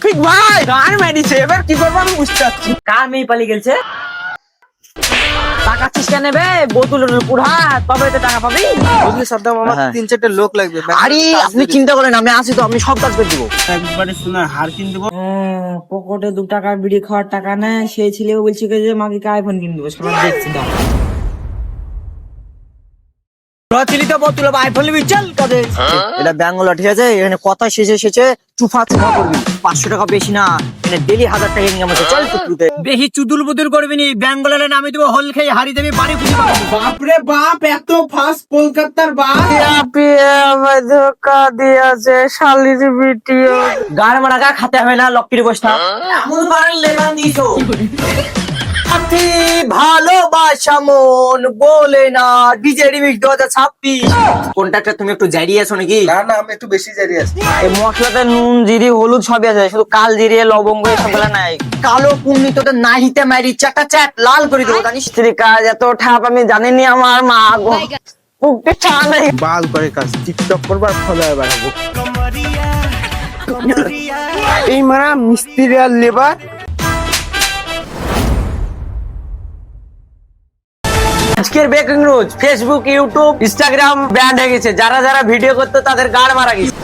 রফিক ভাই গান মেরেছে, এবার কি করবো আমি বুঝতে পারছি। কার মেয়ে পালিয়ে গেছে? টাকা চিস্কা নেবে বোতলের উপর হাত, তবে তো টাকা পাবি। বুঝলি সাদ্দাম, আমার হ্যাঁ। 3-4টা লোক লাগবে। আরে আপনি চিন্তা করেন, আমি আছি তো, আমি সব কাজ করে দিব। একবারে শোনা হার কিন দেবো। পকেটে 2 টাকা বিড়ি খাওয়ার টাকা নেই, সেই ছেলেও বলছে যে মাকে আইফোন কিনে দেবো। সবাই দেখছি দাও। রচিলিত বোতল আইফোন নিবি, চল কাজে। এটা ব্যাঙ্গলা, ঠিক আছে? এখানে কথা শেষে শেষে চুফা চুফা করবি। 500 টাকা বেশি না, এখানে ডেলি 1000 টাকা ইনকাম আছে। চল টুকরুতে বেশি চুদুল বুদুল করবি নি। ব্যাঙ্গলারে নামে দেবো, হোল খেয়ে হারি দেবি, বাড়ি খুঁজে পাবো। বাপরে বাপ, এত ফাস্ট কলকাতার বাস। আমায় ধোকা দিয়েছে শালির ভিডিও। গাড় মারা গা খাতে হবে না, লক্ষ্মীর বসতা এমন পারলে না দিছো। সাথী ভালোবাসা মন বলে না, ডিজে রিমিক্স 2026। কোনটাকে তুমি একটু জারিয়ে আছো নাকি? না না, আমি একটু বেশি জারি আছি। এই মশলাতে নুন জিরি হলুদ সবই আছে, শুধু কাল জিরি লবঙ্গ এসব গুলা নাই। কালো পুন্নি তোদের নাহিতে মারি চাটা চ্যাট লাল করে দেবো জানিস। স্ত্রী কাজ এত ঠাপ আমি জানিনি, আমার মা গো বুকতে চা নাই। বাল করে কাজ, টিকটক করবার ফলোয়ার বাড়াবো। এই মারা মিস্ত্রি আর লেবার। আজকের breaking news, Facebook YouTube Instagram band হয়ে গেছে। যারা যারা ভিডিও করতো তাদের গাড় মারা গেছে।